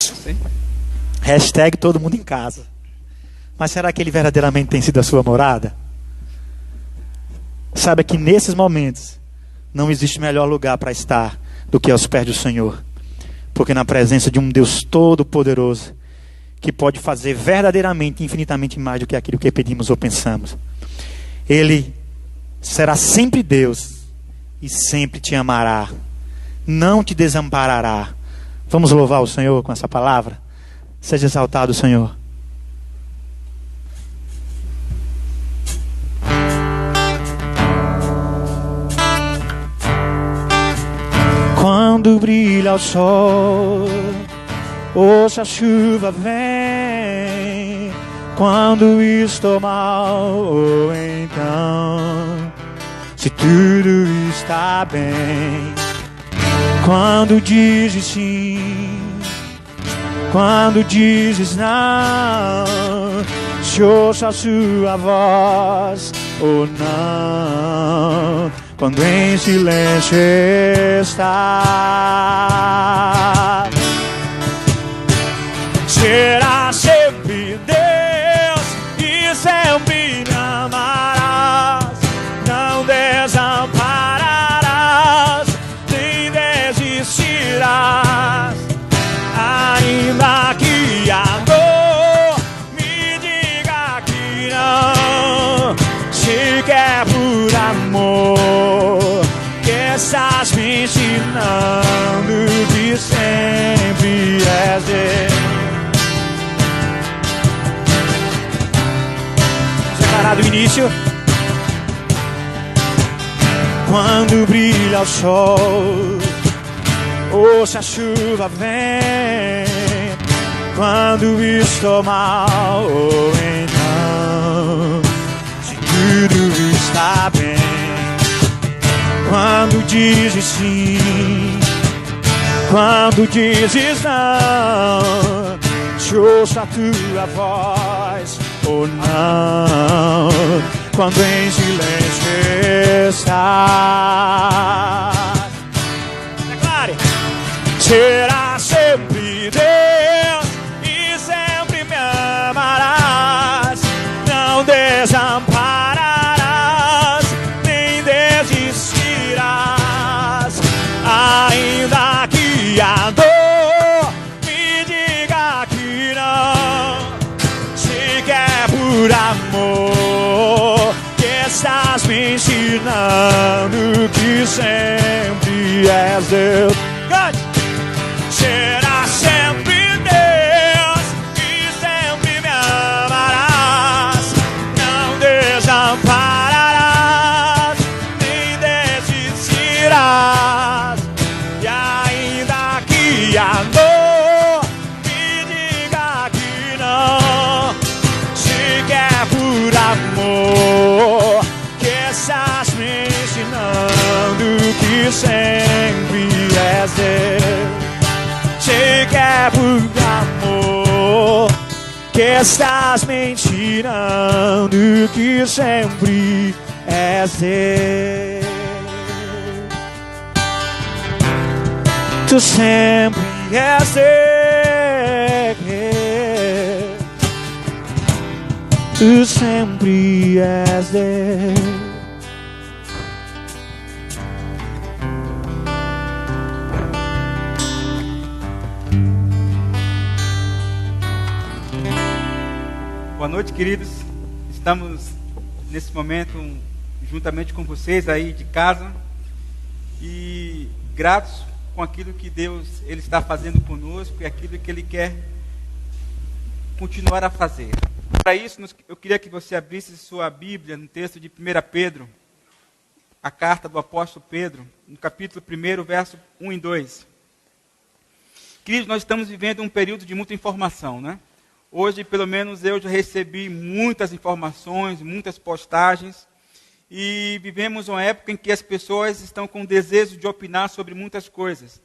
Sim. Hashtag todo mundo em casa. Mas será que ele verdadeiramente tem sido a sua morada? Saiba que nesses momentos não existe melhor lugar para estar do que aos pés do Senhor. Porque na presença de um Deus todo-poderoso, que pode fazer verdadeiramente, infinitamente mais do que aquilo que pedimos ou pensamos, Ele será sempre Deus e sempre te amará, não te desamparará. Vamos louvar o Senhor com essa palavra? Seja exaltado o Senhor. Quando brilha o sol, ou se a chuva vem, quando estou mal, ou então, se tudo está bem. Quando dizes sim, quando dizes não, se ouço a sua voz ou não, quando em silêncio está, será sempre Deus e sempre me amarás, não desampararás, nem desistirás, ainda que a dor me diga que não, se quer por amor, que estás me ensinando que sempre és Deus. Separado o início. Quando brilha o sol, ou se a chuva vem, quando estou mal, ou então, se tudo está bem. Quando dizes sim, quando dizes não, se ouço a tua voz ou não, quando em silêncio estás, declare, será sempre Deus e sempre me amarás, não desampararás, nem desistirás, ainda que a dor me diga que não, se quer por amor, que estás me ensinando que sempre és Deus. Será sempre Deus e sempre me amarás, não desampararás, nem desistirás, e ainda que a dor me diga que não, se quer por amor, que estás me ensinando que sempre és Deus. Se quer por amor, que estás me ensinando que sempre és Deus. Tu sempre és Deus. Tu sempre és Deus. Boa noite, queridos. Estamos nesse momento juntamente com vocês aí de casa e gratos com aquilo que Deus ele está fazendo conosco e aquilo que Ele quer continuar a fazer. Para isso, eu queria que você abrisse sua Bíblia no texto de 1 Pedro, a carta do apóstolo Pedro, no capítulo 1, verso 1 e 2. Queridos, nós estamos vivendo um período de muita informação, né? Hoje, pelo menos, eu já recebi muitas informações, muitas postagens, e vivemos uma época em que as pessoas estão com desejo de opinar sobre muitas coisas,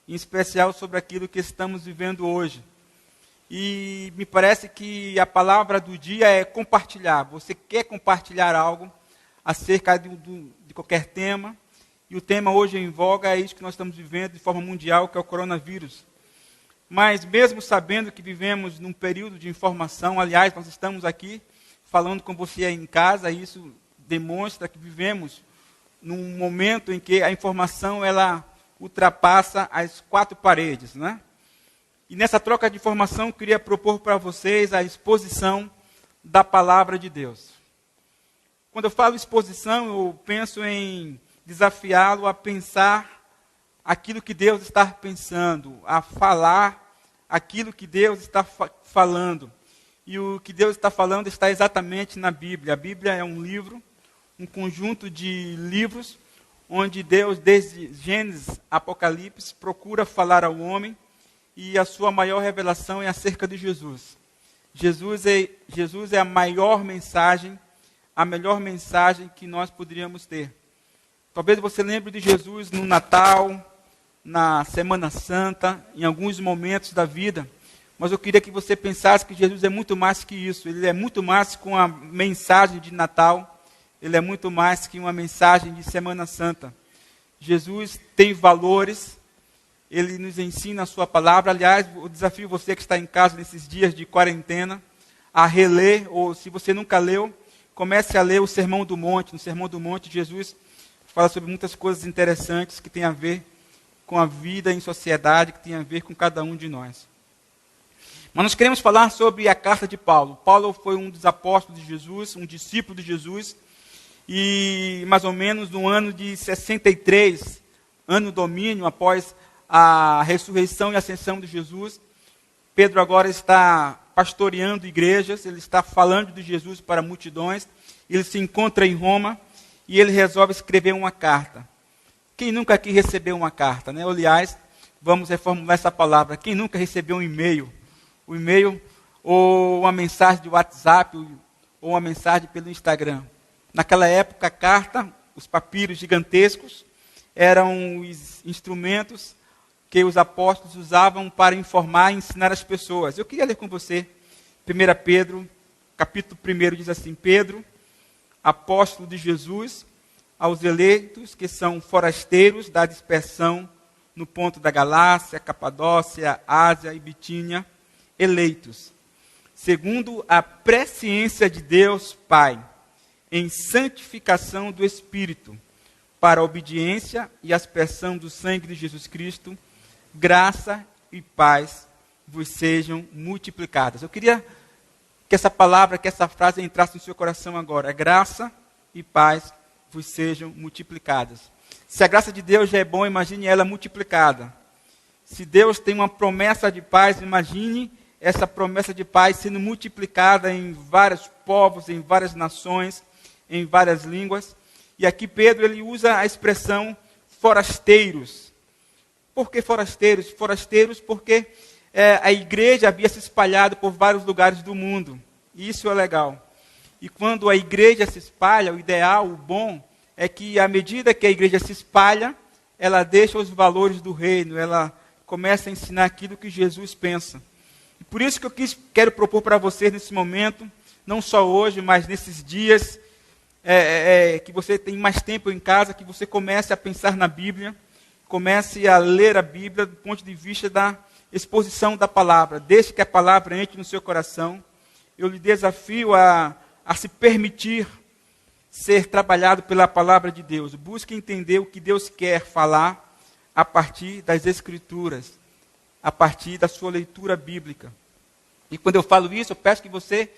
em especial sobre aquilo que estamos vivendo hoje. E me parece que a palavra do dia é compartilhar. Você quer compartilhar algo acerca de qualquer tema, e o tema hoje em voga é isso que nós estamos vivendo de forma mundial, que é o coronavírus. mas mesmo sabendo que vivemos num período de informação, aliás, nós estamos aqui falando com você aí em casa, e isso demonstra que vivemos num momento em que a informação ela ultrapassa as quatro paredes, né? E nessa troca de informação, eu queria propor para vocês a exposição da palavra de Deus. Quando eu falo exposição, eu penso em desafiá-lo a pensar aquilo que Deus está pensando, a falar aquilo que Deus está falando. E o que Deus está falando está exatamente na Bíblia. A Bíblia é um livro, um conjunto de livros, onde Deus, desde Gênesis, Apocalipse, procura falar ao homem, e a sua maior revelação é acerca de Jesus. Jesus é a maior mensagem, a melhor mensagem que nós poderíamos ter. Talvez você lembre de Jesus no Natal, na Semana Santa, em alguns momentos da vida, mas eu queria que você pensasse que Jesus é muito mais que isso. Ele é muito mais que uma mensagem de Natal, ele é muito mais que uma mensagem de Semana Santa. Jesus tem valores, ele nos ensina a sua palavra. Aliás, eu desafio você que está em casa nesses dias de quarentena a reler, ou se você nunca leu, comece a ler o Sermão do Monte. No Sermão do Monte, Jesus fala sobre muitas coisas interessantes que têm a ver com a vida em sociedade, que tem a ver com cada um de nós. Mas nós queremos falar sobre a carta de Paulo. Paulo foi um dos apóstolos de Jesus, um discípulo de Jesus, e mais ou menos no ano de 63, ano domínio, após a ressurreição e ascensão de Jesus, Pedro agora está pastoreando igrejas, ele está falando de Jesus para multidões, ele se encontra em Roma e ele resolve escrever uma carta. Quem nunca aqui recebeu uma carta, né? Aliás, vamos reformular essa palavra. Quem nunca recebeu um e-mail? O e-mail ou uma mensagem de WhatsApp ou uma mensagem pelo Instagram. Naquela época, a carta, os papiros gigantescos, eram os instrumentos que os apóstolos usavam para informar e ensinar as pessoas. Eu queria ler com você 1 Pedro, capítulo 1, diz assim: Pedro, apóstolo de Jesus, aos eleitos que são forasteiros da dispersão no ponto da Galácia, Capadócia, Ásia e Bitínia, eleitos, segundo a presciência de Deus Pai, em santificação do Espírito, para a obediência e aspersão do sangue de Jesus Cristo, graça e paz vos sejam multiplicadas. Eu queria que essa palavra, que essa frase entrasse no seu coração agora. Graça e paz vos sejam multiplicadas. Se a graça de Deus já é bom, imagine ela multiplicada. Se Deus tem uma promessa de paz, imagine essa promessa de paz sendo multiplicada em vários povos, em várias nações, em várias línguas. E aqui Pedro ele usa a expressão forasteiros. Por que forasteiros? Forasteiros porque a igreja havia se espalhado por vários lugares do mundo. E isso é legal. E quando a igreja se espalha, o ideal, o bom, é que à medida que a igreja se espalha, ela deixa os valores do reino, ela começa a ensinar aquilo que Jesus pensa. E por isso que eu quero propor para vocês nesse momento, não só hoje, mas nesses dias, que você tem mais tempo em casa, que você comece a pensar na Bíblia, comece a ler a Bíblia do ponto de vista da exposição da palavra. Deixe que a palavra entre no seu coração. Eu lhe desafio a se permitir ser trabalhado pela palavra de Deus. Busque entender o que Deus quer falar a partir das Escrituras, a partir da sua leitura bíblica. E quando eu falo isso, eu peço que você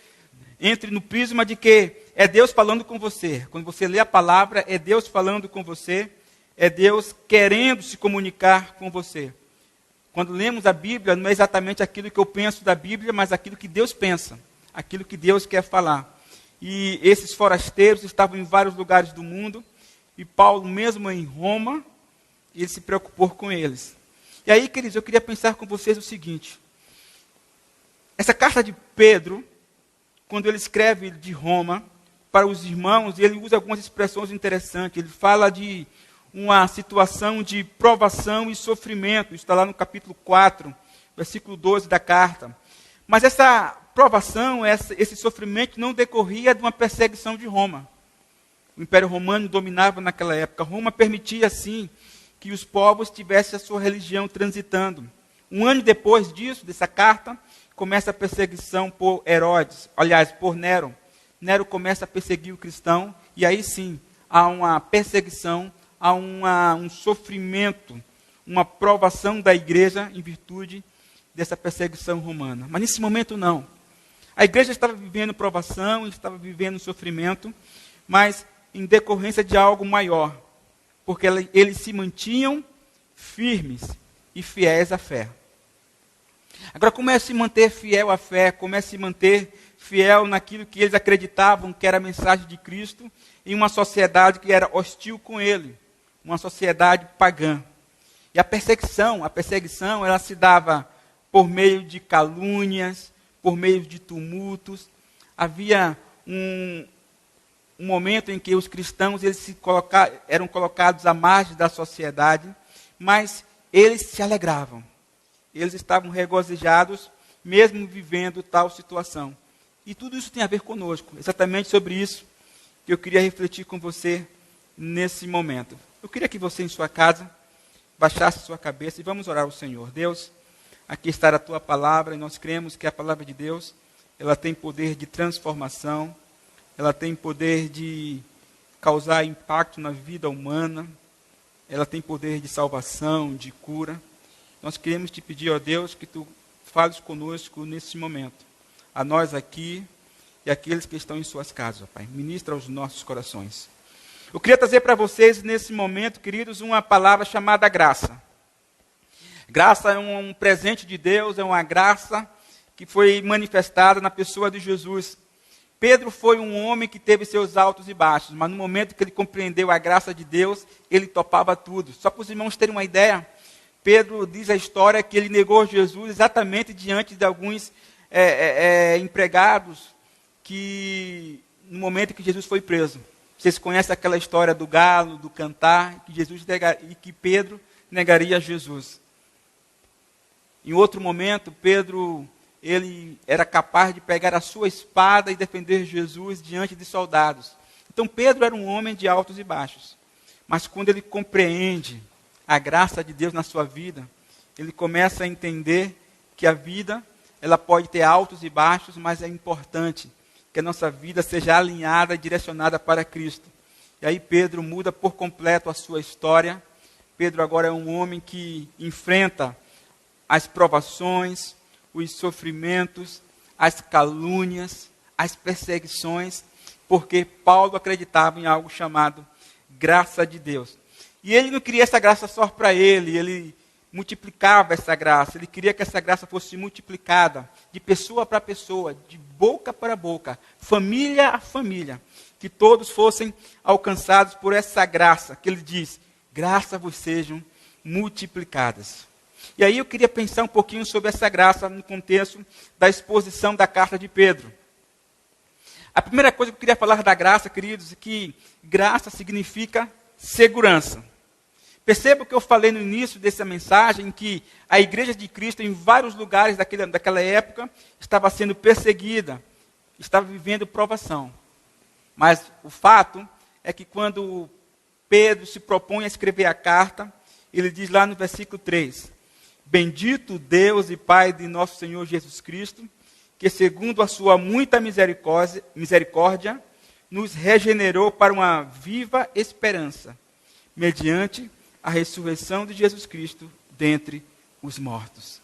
entre no prisma de que é Deus falando com você. Quando você lê a palavra, é Deus falando com você, é Deus querendo se comunicar com você. Quando lemos a Bíblia, não é exatamente aquilo que eu penso da Bíblia, mas aquilo que Deus pensa, aquilo que Deus quer falar. E esses forasteiros estavam em vários lugares do mundo, e Paulo, mesmo em Roma, ele se preocupou com eles. E aí, queridos, eu queria pensar com vocês o seguinte: essa carta de Pedro, quando ele escreve de Roma para os irmãos, ele usa algumas expressões interessantes. Ele fala de uma situação de provação e sofrimento. Isso está lá no capítulo 4, versículo 12 da carta. Mas essa provação, esse sofrimento não decorria de uma perseguição de Roma. O Império Romano dominava naquela época. Roma permitia, sim, que os povos tivessem a sua religião transitando. Um ano depois disso, dessa carta, começa a perseguição por Herodes, aliás, por Nero. Nero começa a perseguir o cristão, e aí sim, há uma perseguição, há um sofrimento, uma provação da igreja em virtude dessa perseguição romana. Mas nesse momento não. A igreja estava vivendo provação, estava vivendo sofrimento, mas em decorrência de algo maior, porque eles se mantinham firmes e fiéis à fé. Agora, como é se manter fiel à fé? Como é se manter fiel naquilo que eles acreditavam que era a mensagem de Cristo em uma sociedade que era hostil com ele, uma sociedade pagã? E a perseguição, ela se dava por meio de calúnias, por meio de tumultos. Havia um momento em que os cristãos eram colocados à margem da sociedade, mas eles se alegravam. Eles estavam regozijados, mesmo vivendo tal situação. E tudo isso tem a ver conosco. Exatamente sobre isso que eu queria refletir com você nesse momento. Eu queria que você, em sua casa, baixasse sua cabeça e vamos orar ao Senhor. Deus, aqui está a tua palavra, e nós cremos que a palavra de Deus, ela tem poder de transformação, ela tem poder de causar impacto na vida humana, ela tem poder de salvação, de cura. Nós queremos te pedir, ó Deus, que tu fales conosco nesse momento, a nós aqui e aqueles que estão em suas casas, ó Pai. Ministra aos nossos corações. Eu queria trazer para vocês, nesse momento, queridos, uma palavra chamada graça. Graça é um presente de Deus, é uma graça que foi manifestada na pessoa de Jesus. Pedro foi um homem que teve seus altos e baixos, mas no momento que ele compreendeu a graça de Deus, ele topava tudo. Só para os irmãos terem uma ideia, Pedro diz a história que ele negou Jesus exatamente diante de alguns empregados que, no momento que Jesus foi preso. Vocês conhecem aquela história do galo, do cantar, que Pedro negaria Jesus. Em outro momento, Pedro, ele era capaz de pegar a sua espada e defender Jesus diante de soldados. Então Pedro era um homem de altos e baixos. Mas quando ele compreende a graça de Deus na sua vida, ele começa a entender que a vida, ela pode ter altos e baixos, mas é importante que a nossa vida seja alinhada e direcionada para Cristo. E aí Pedro muda por completo a sua história. Pedro agora é um homem que enfrenta as provações, os sofrimentos, as calúnias, as perseguições, porque Paulo acreditava em algo chamado graça de Deus. E ele não queria essa graça só para ele multiplicava essa graça, ele queria que essa graça fosse multiplicada de pessoa para pessoa, de boca para boca, família a família, que todos fossem alcançados por essa graça, que ele diz, graça vos sejam multiplicadas. E aí eu queria pensar um pouquinho sobre essa graça no contexto da exposição da carta de Pedro. A primeira coisa que eu queria falar da graça, queridos, é que graça significa segurança. Perceba que eu falei no início dessa mensagem que a igreja de Cristo, em vários lugares daquela época, estava sendo perseguida, estava vivendo provação. Mas o fato é que quando Pedro se propõe a escrever a carta, ele diz lá no versículo 3, bendito Deus e Pai de nosso Senhor Jesus Cristo, que segundo a sua muita misericórdia, nos regenerou para uma viva esperança, mediante a ressurreição de Jesus Cristo dentre os mortos.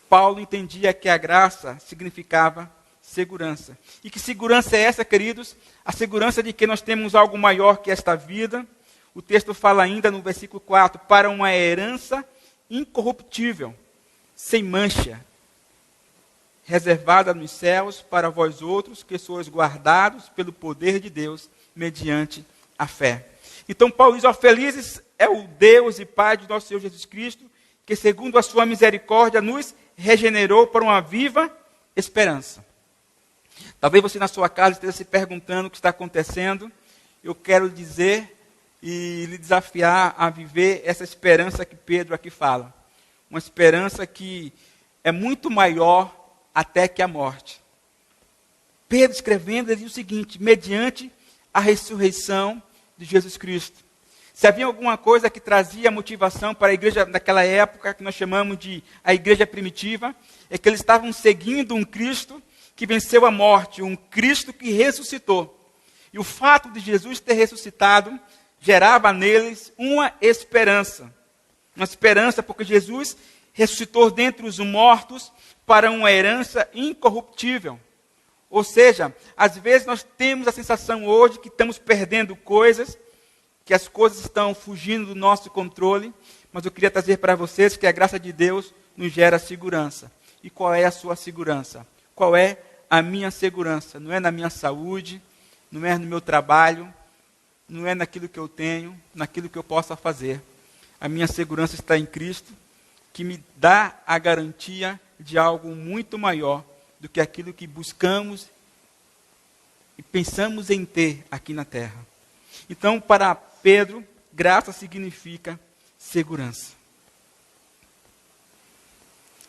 Paulo entendia que a graça significava segurança. E que segurança é essa, queridos? A segurança de que nós temos algo maior que esta vida. O texto fala ainda no versículo 4, para uma herança incorruptível, sem mancha, reservada nos céus para vós outros, que sois guardados pelo poder de Deus, mediante a fé. Então Paulo diz, felizes é o Deus e Pai de nosso Senhor Jesus Cristo, que segundo a sua misericórdia nos regenerou para uma viva esperança. Talvez você na sua casa esteja se perguntando o que está acontecendo. Eu quero dizer e lhe desafiar a viver essa esperança que Pedro aqui fala. Uma esperança que é muito maior até que a morte. Pedro escrevendo, ele diz o seguinte, mediante a ressurreição de Jesus Cristo. Se havia alguma coisa que trazia motivação para a igreja daquela época, que nós chamamos de a igreja primitiva, é que eles estavam seguindo um Cristo que venceu a morte, um Cristo que ressuscitou. E o fato de Jesus ter ressuscitado gerava neles uma esperança. Uma esperança porque Jesus ressuscitou dentre os mortos para uma herança incorruptível. Ou seja, às vezes nós temos a sensação hoje que estamos perdendo coisas, que as coisas estão fugindo do nosso controle, mas eu queria trazer para vocês que a graça de Deus nos gera segurança. E qual é a sua segurança? Qual é a minha segurança? Não é na minha saúde, não é no meu trabalho, não é naquilo que eu tenho, naquilo que eu possa fazer. A minha segurança está em Cristo, que me dá a garantia de algo muito maior do que aquilo que buscamos e pensamos em ter aqui na terra. Então, para Pedro, graça significa segurança.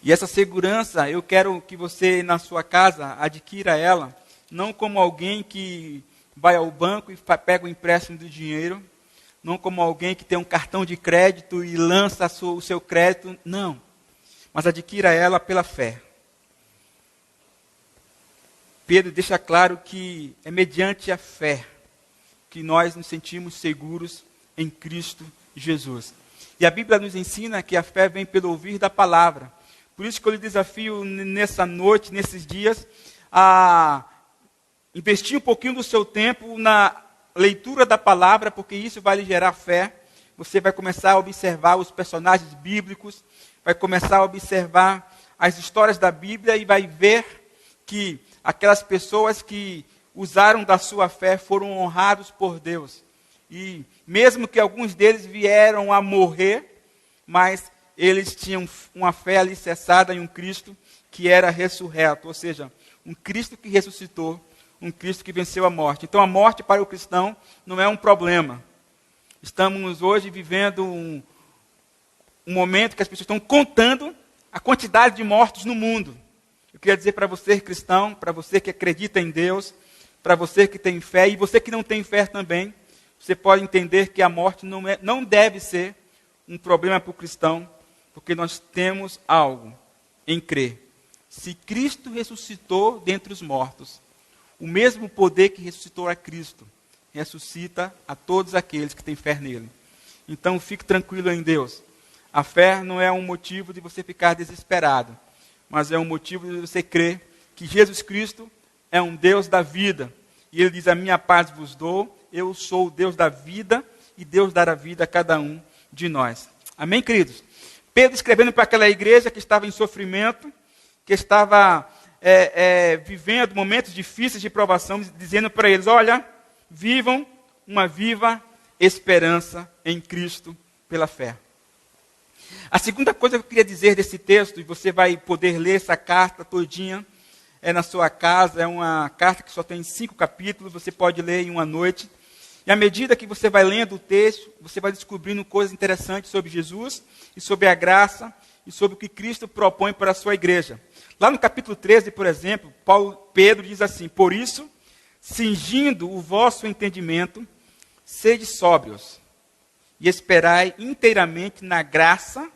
E essa segurança, eu quero que você, na sua casa, adquira ela, não como alguém que vai ao banco e pega o empréstimo do dinheiro, não como alguém que tem um cartão de crédito e lança o seu crédito, não. Mas adquira ela pela fé. Pedro deixa claro que é mediante a fé que nós nos sentimos seguros em Cristo Jesus. E a Bíblia nos ensina que a fé vem pelo ouvir da palavra. Por isso que eu lhe desafio nessa noite, nesses dias, a investir um pouquinho do seu tempo na leitura da palavra, porque isso vai lhe gerar fé. Você vai começar a observar os personagens bíblicos, vai começar a observar as histórias da Bíblia e vai ver que aquelas pessoas que usaram da sua fé foram honrados por Deus. E mesmo que alguns deles vieram a morrer, mas eles tinham uma fé alicerçada em um Cristo que era ressurreto, ou seja, um Cristo que ressuscitou, um Cristo que venceu a morte. Então a morte para o cristão não é um problema. Estamos hoje vivendo um momento que as pessoas estão contando a quantidade de mortos no mundo. Eu queria dizer para você, cristão, para você que acredita em Deus, para você que tem fé, e você que não tem fé também, você pode entender que a morte não deve ser um problema para o cristão, porque nós temos algo em crer. Se Cristo ressuscitou dentre os mortos, o mesmo poder que ressuscitou a Cristo, ressuscita a todos aqueles que têm fé nele. Então fique tranquilo em Deus. A fé não é um motivo de você ficar desesperado, mas é um motivo de você crer que Jesus Cristo é um Deus da vida. E ele diz, a minha paz vos dou, eu sou o Deus da vida, e Deus dará vida a cada um de nós. Amém, queridos? Pedro escrevendo para aquela igreja que estava em sofrimento, que estava vivendo momentos difíceis de provação, dizendo para eles, olha, vivam uma viva esperança em Cristo pela fé. A segunda coisa que eu queria dizer desse texto, e você vai poder ler essa carta todinha, na sua casa, é uma carta que só tem 5 capítulos, você pode ler em uma noite. E à medida que você vai lendo o texto, você vai descobrindo coisas interessantes sobre Jesus, e sobre a graça, e sobre o que Cristo propõe para a sua igreja. Lá no capítulo 13, por exemplo, Pedro diz assim, por isso, cingindo o vosso entendimento, sede sóbrios, e esperai inteiramente na graça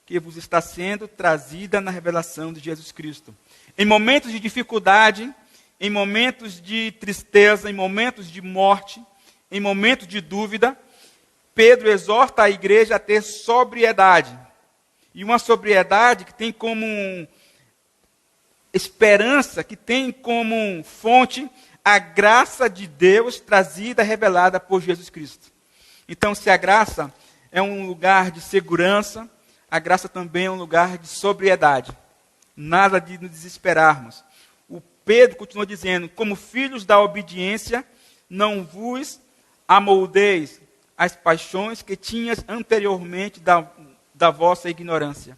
que vos está sendo trazida na revelação de Jesus Cristo. Em momentos de dificuldade, em momentos de tristeza, em momentos de morte, em momentos de dúvida, Pedro exorta a igreja a ter sobriedade. E uma sobriedade que tem como esperança, que tem como fonte a graça de Deus trazida, revelada por Jesus Cristo. Então, se a graça é um lugar de segurança, a graça também é um lugar de sobriedade. Nada de nos desesperarmos. O Pedro continua dizendo, como filhos da obediência, não vos amoldeis as paixões que tinhas anteriormente da vossa ignorância.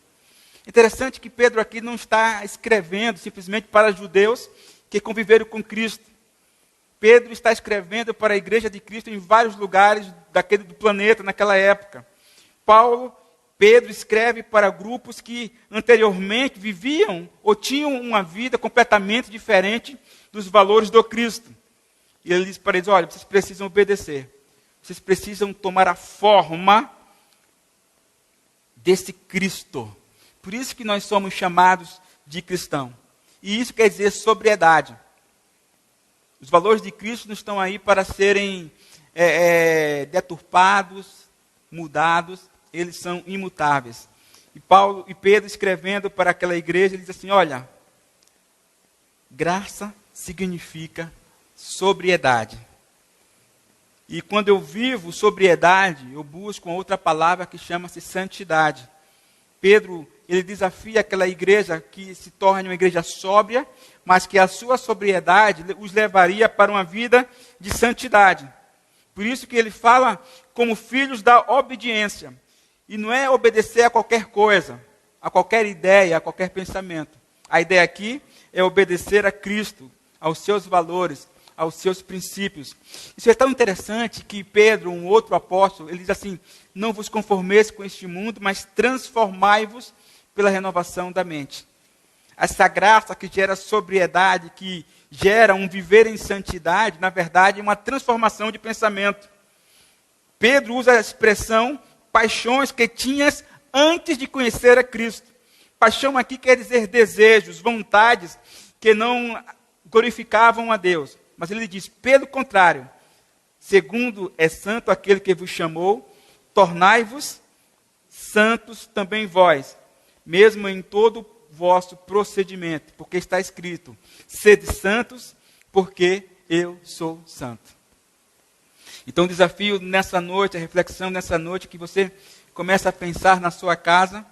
Interessante que Pedro aqui não está escrevendo simplesmente para judeus que conviveram com Cristo. Pedro está escrevendo para a igreja de Cristo em vários lugares do planeta naquela época. Pedro escreve para grupos que anteriormente viviam ou tinham uma vida completamente diferente dos valores do Cristo. E ele diz para eles, olha, vocês precisam obedecer. vocês precisam tomar a forma desse Cristo. Por isso que nós somos chamados de cristão. E isso quer dizer sobriedade. Os valores de Cristo não estão aí para serem deturpados, mudados, eles são imutáveis. E Pedro escrevendo para aquela igreja, ele diz assim, olha, graça significa sobriedade. E quando eu vivo sobriedade, eu busco uma outra palavra que chama-se santidade. Pedro, ele desafia aquela igreja que se torne uma igreja sóbria, mas que a sua sobriedade os levaria para uma vida de santidade. Por isso que ele fala como filhos da obediência. E não é obedecer a qualquer coisa, a qualquer ideia, a qualquer pensamento. A ideia aqui é obedecer a Cristo, aos seus valores, aos seus princípios. Isso é tão interessante que Pedro, um outro apóstolo, ele diz assim, não vos conformeis com este mundo, mas transformai-vos pela renovação da mente. Essa graça que gera sobriedade, que gera um viver em santidade, na verdade, é uma transformação de pensamento. Pedro usa a expressão paixões que tinhas antes de conhecer a Cristo. Paixão aqui quer dizer desejos, vontades que não glorificavam a Deus. Mas ele diz, pelo contrário, segundo é santo aquele que vos chamou, tornai-vos santos também vós, mesmo em todo vosso procedimento, porque está escrito, sede santos, porque eu sou santo. Então o desafio nessa noite, a reflexão nessa noite, que você comece a pensar na sua casa,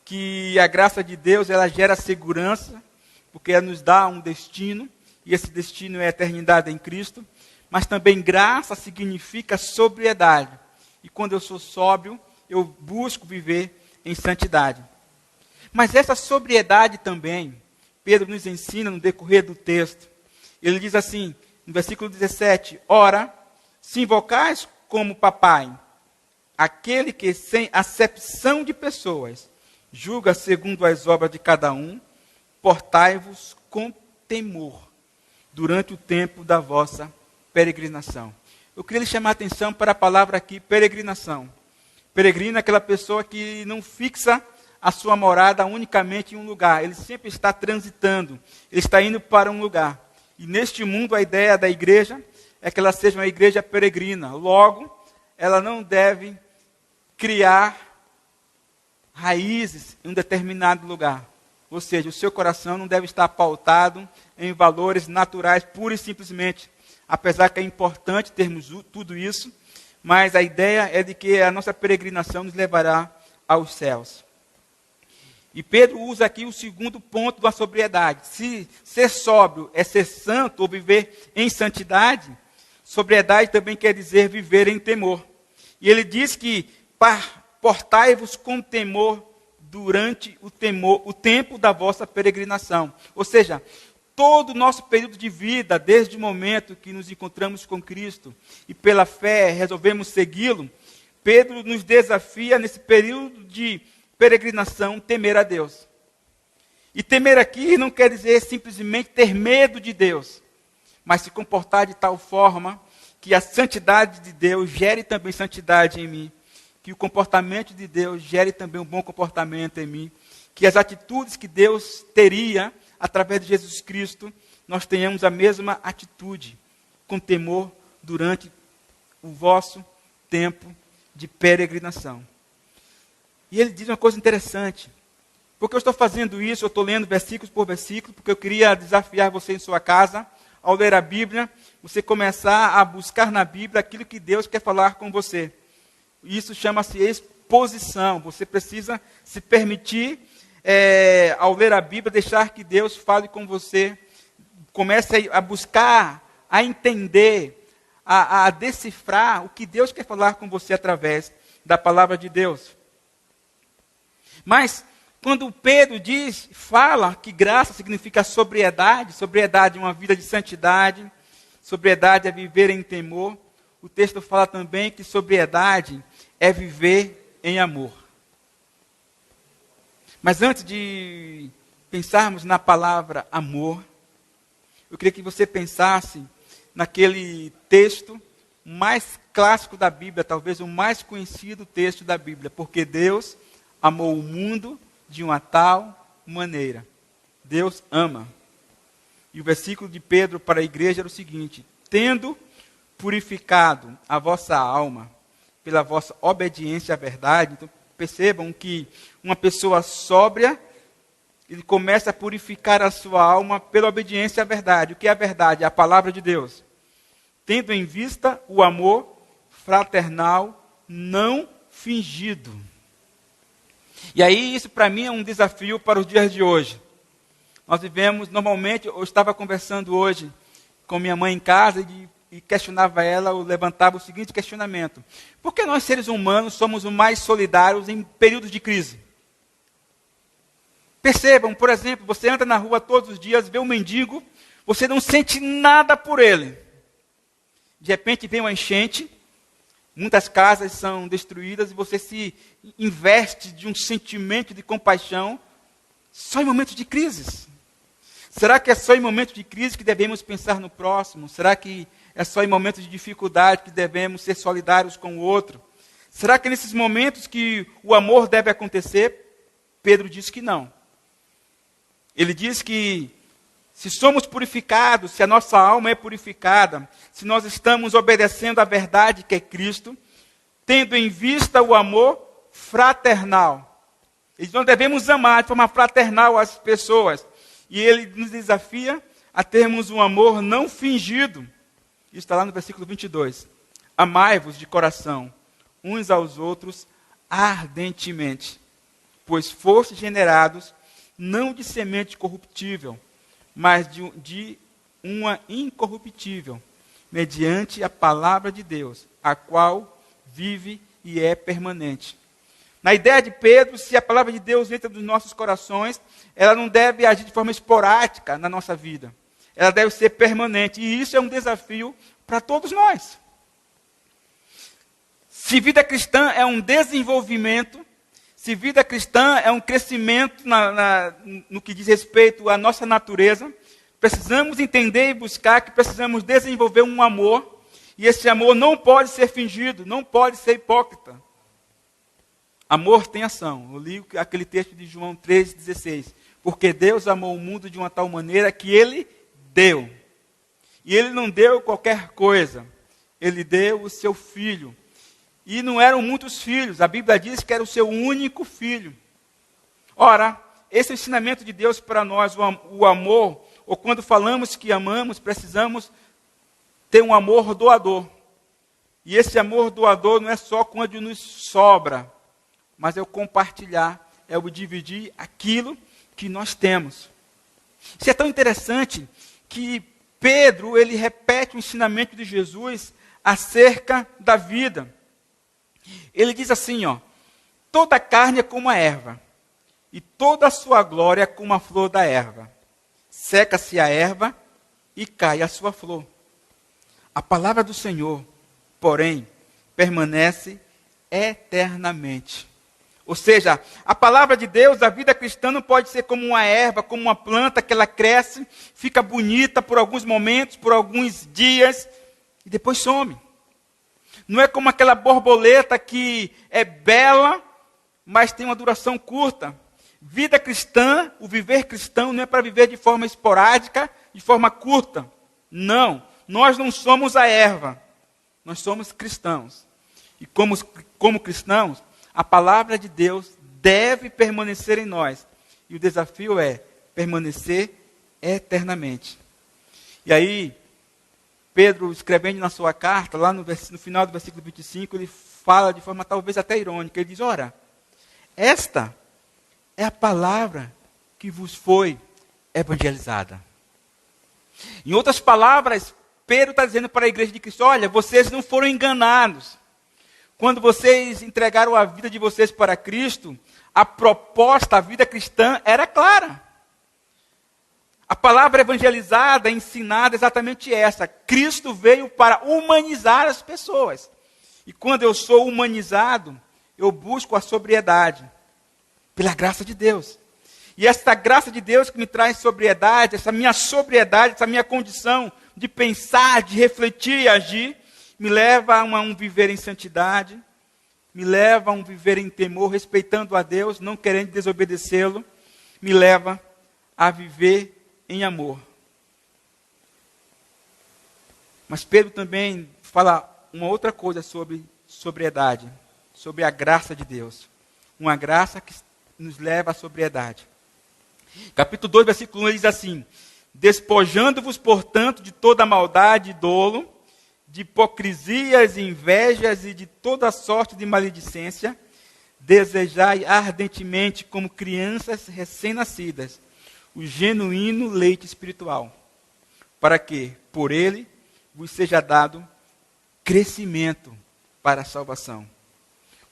que a graça de Deus, ela gera segurança, porque ela nos dá um destino, e esse destino é a eternidade em Cristo, mas também graça significa sobriedade. E quando eu sou sóbrio, eu busco viver em santidade. Mas essa sobriedade também, Pedro nos ensina no decorrer do texto. Ele diz assim, no versículo 17, ora, se invocais como papai, aquele que sem acepção de pessoas, julga segundo as obras de cada um, portai-vos com temor durante o tempo da vossa peregrinação. Eu queria lhe chamar a atenção para a palavra aqui, peregrinação. Peregrino é aquela pessoa que não fixa a sua morada unicamente em um lugar. Ele sempre está transitando, ele está indo para um lugar. E neste mundo a ideia da igreja é que ela seja uma igreja peregrina. Logo, ela não deve criar raízes em um determinado lugar. Ou seja, o seu coração não deve estar pautado em valores naturais, pura e simplesmente. Apesar que é importante termos tudo isso, mas a ideia é de que a nossa peregrinação nos levará aos céus. E Pedro usa aqui o segundo ponto da sobriedade. Se ser sóbrio é ser santo ou viver em santidade, sobriedade também quer dizer viver em temor. E ele diz que portai-vos com temor durante o tempo da vossa peregrinação. Ou seja, todo o nosso período de vida, desde o momento que nos encontramos com Cristo e pela fé resolvemos segui-lo, Pedro nos desafia nesse período de peregrinação temer a Deus. E temer aqui não quer dizer simplesmente ter medo de Deus, mas se comportar de tal forma que a santidade de Deus gere também santidade em mim, que o comportamento de Deus gere também um bom comportamento em mim, que as atitudes que Deus teria através de Jesus Cristo, nós tenhamos a mesma atitude, com temor durante o vosso tempo de peregrinação. E ele diz uma coisa interessante, porque eu estou fazendo isso, eu estou lendo versículos por versículo, porque eu queria desafiar você em sua casa, ao ler a Bíblia, você começar a buscar na Bíblia aquilo que Deus quer falar com você. Isso chama-se exposição. Você precisa se permitir, ao ler a Bíblia, deixar que Deus fale com você. Comece a buscar, a entender, a decifrar o que Deus quer falar com você através da palavra de Deus. Mas, quando Pedro fala que graça significa sobriedade, sobriedade é uma vida de santidade, sobriedade é viver em temor, o texto fala também que sobriedade é viver em amor. Mas antes de pensarmos na palavra amor, eu queria que você pensasse naquele texto mais clássico da Bíblia, talvez o mais conhecido texto da Bíblia, porque Deus amou o mundo de uma tal maneira. Deus ama. E o versículo de Pedro para a igreja era o seguinte: tendo purificado a vossa alma pela vossa obediência à verdade. Então, percebam que uma pessoa sóbria, ele começa a purificar a sua alma pela obediência à verdade. O que é a verdade? É a palavra de Deus. Tendo em vista o amor fraternal não fingido. E aí, isso para mim é um desafio para os dias de hoje. Nós vivemos, normalmente, eu estava conversando hoje com minha mãe em casa e questionava ela, ou levantava o seguinte questionamento: por que nós, seres humanos, somos os mais solidários em períodos de crise? Percebam, por exemplo, você anda na rua todos os dias, vê um mendigo, você não sente nada por ele. De repente vem uma enchente, muitas casas são destruídas e você se investe de um sentimento de compaixão só em momentos de crises. Será que é só em momentos de crise que devemos pensar no próximo? Será que é só em momentos de dificuldade que devemos ser solidários com o outro? Será que é nesses momentos que o amor deve acontecer? Pedro diz que não. Ele diz que se somos purificados, se a nossa alma é purificada, se nós estamos obedecendo à verdade que é Cristo, tendo em vista o amor fraternal. Nós devemos amar de forma fraternal as pessoas. E ele nos desafia a termos um amor não fingido. Isso está lá no versículo 22. Amai-vos de coração, uns aos outros, ardentemente, pois fostes generados, não de semente corruptível, mas de uma incorruptível, mediante a palavra de Deus, a qual vive e é permanente. Na ideia de Pedro, se a palavra de Deus entra nos nossos corações, ela não deve agir de forma esporádica na nossa vida. Ela deve ser permanente. E isso é um desafio para todos nós. Se vida cristã é um desenvolvimento, se vida cristã é um crescimento no que diz respeito à nossa natureza, precisamos entender e buscar que precisamos desenvolver um amor. E esse amor não pode ser fingido, não pode ser hipócrita. Amor tem ação. Eu li aquele texto de João 3,16. Porque Deus amou o mundo de uma tal maneira que Ele deu. E Ele não deu qualquer coisa. Ele deu o seu Filho. E não eram muitos filhos. A Bíblia diz que era o seu único filho. Ora, esse é o ensinamento de Deus para nós, o amor, ou quando falamos que amamos, precisamos ter um amor doador. E esse amor doador não é só quando nos sobra, mas é o compartilhar, é o dividir aquilo que nós temos. Isso é tão interessante que Pedro, ele repete o ensinamento de Jesus acerca da vida. Ele diz assim, toda carne é como a erva, e toda a sua glória é como a flor da erva. Seca-se a erva e cai a sua flor. A palavra do Senhor, porém, permanece eternamente. Ou seja, a palavra de Deus, a vida cristã não pode ser como uma erva, como uma planta que ela cresce, fica bonita por alguns momentos, por alguns dias, e depois some. Não é como aquela borboleta que é bela, mas tem uma duração curta. Vida cristã, o viver cristão não é para viver de forma esporádica, de forma curta. Não, nós não somos a erva, nós somos cristãos. E como cristãos, a palavra de Deus deve permanecer em nós. E o desafio é permanecer eternamente. E aí, Pedro, escrevendo na sua carta, lá no final do versículo 25, ele fala de forma talvez até irônica. Ele diz, ora, esta é a palavra que vos foi evangelizada. Em outras palavras, Pedro está dizendo para a igreja de Cristo, olha, vocês não foram enganados. Quando vocês entregaram a vida de vocês para Cristo, a proposta, a vida cristã era clara. A palavra evangelizada, ensinada, é exatamente essa. Cristo veio para humanizar as pessoas. E quando eu sou humanizado, eu busco a sobriedade, pela graça de Deus. E essa graça de Deus que me traz sobriedade, essa minha sobriedade, essa minha condição de pensar, de refletir e agir, me leva a um viver em santidade, me leva a um viver em temor, respeitando a Deus, não querendo desobedecê-lo, me leva a viver em amor. Mas Pedro também fala uma outra coisa sobre sobriedade, sobre a graça de Deus. Uma graça que nos leva à sobriedade. Capítulo 2, versículo 1, ele diz assim: despojando-vos, portanto, de toda maldade e dolo, de hipocrisias, invejas e de toda sorte de maledicência, desejai ardentemente, como crianças recém-nascidas, o genuíno leite espiritual, para que, por ele, vos seja dado crescimento para a salvação.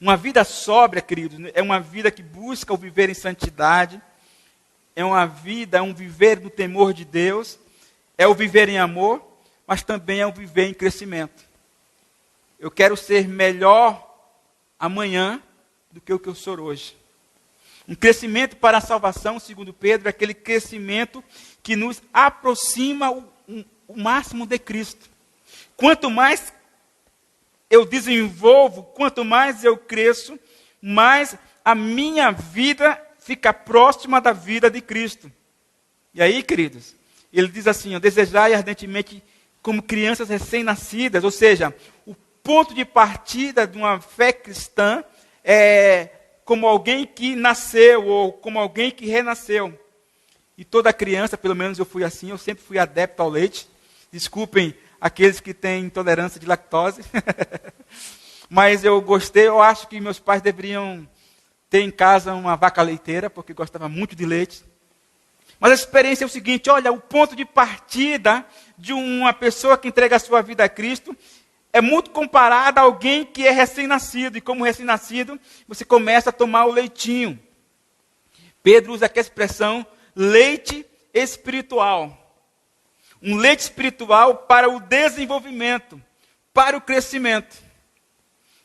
Uma vida sóbria, queridos, é uma vida que busca o viver em santidade, é uma vida, é um viver no temor de Deus, é o viver em amor, mas também é o viver em crescimento. Eu quero ser melhor amanhã do que o que eu sou hoje. Um crescimento para a salvação, segundo Pedro, é aquele crescimento que nos aproxima o máximo de Cristo. Quanto mais eu desenvolvo, quanto mais eu cresço, mais a minha vida fica próxima da vida de Cristo. E aí, queridos, ele diz assim: desejai ardentemente como crianças recém-nascidas, ou seja, o ponto de partida de uma fé cristã é como alguém que nasceu ou como alguém que renasceu. E toda criança, pelo menos eu fui assim, eu sempre fui adepto ao leite. Desculpem aqueles que têm intolerância de lactose. Mas eu gostei, eu acho que meus pais deveriam ter em casa uma vaca leiteira, porque gostava muito de leite. Mas a experiência é o seguinte: olha, o ponto de partida de uma pessoa que entrega a sua vida a Cristo é muito comparado a alguém que é recém-nascido. E como recém-nascido, você começa a tomar o leitinho. Pedro usa aqui a expressão leite espiritual. Um leite espiritual para o desenvolvimento, para o crescimento.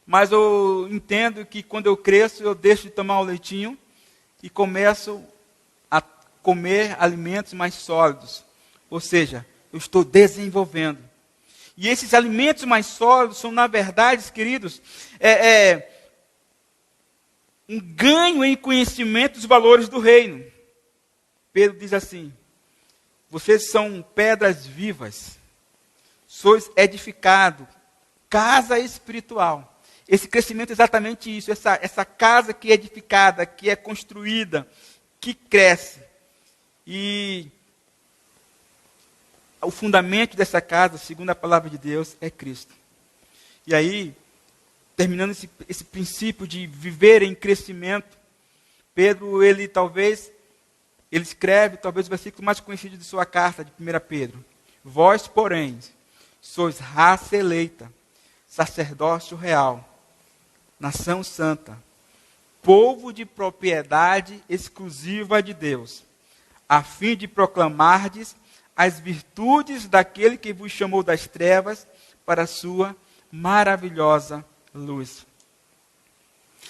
Mas eu entendo que quando eu cresço, eu deixo de tomar o leitinho e começo a comer alimentos mais sólidos. Ou seja, eu estou desenvolvendo. E esses alimentos mais sólidos são, na verdade, queridos, um ganho em conhecimento dos valores do reino. Pedro diz assim: vocês são pedras vivas, sois edificado, casa espiritual. Esse crescimento é exatamente isso, essa casa que é edificada, que é construída, que cresce. E o fundamento dessa casa, segundo a palavra de Deus, é Cristo. E aí, terminando esse princípio de viver em crescimento, Pedro, ele escreve talvez o versículo mais conhecido de sua carta, de 1 Pedro. Vós, porém, sois raça eleita, sacerdócio real, nação santa, povo de propriedade exclusiva de Deus, a fim de proclamardes as virtudes daquele que vos chamou das trevas para a sua maravilhosa luz.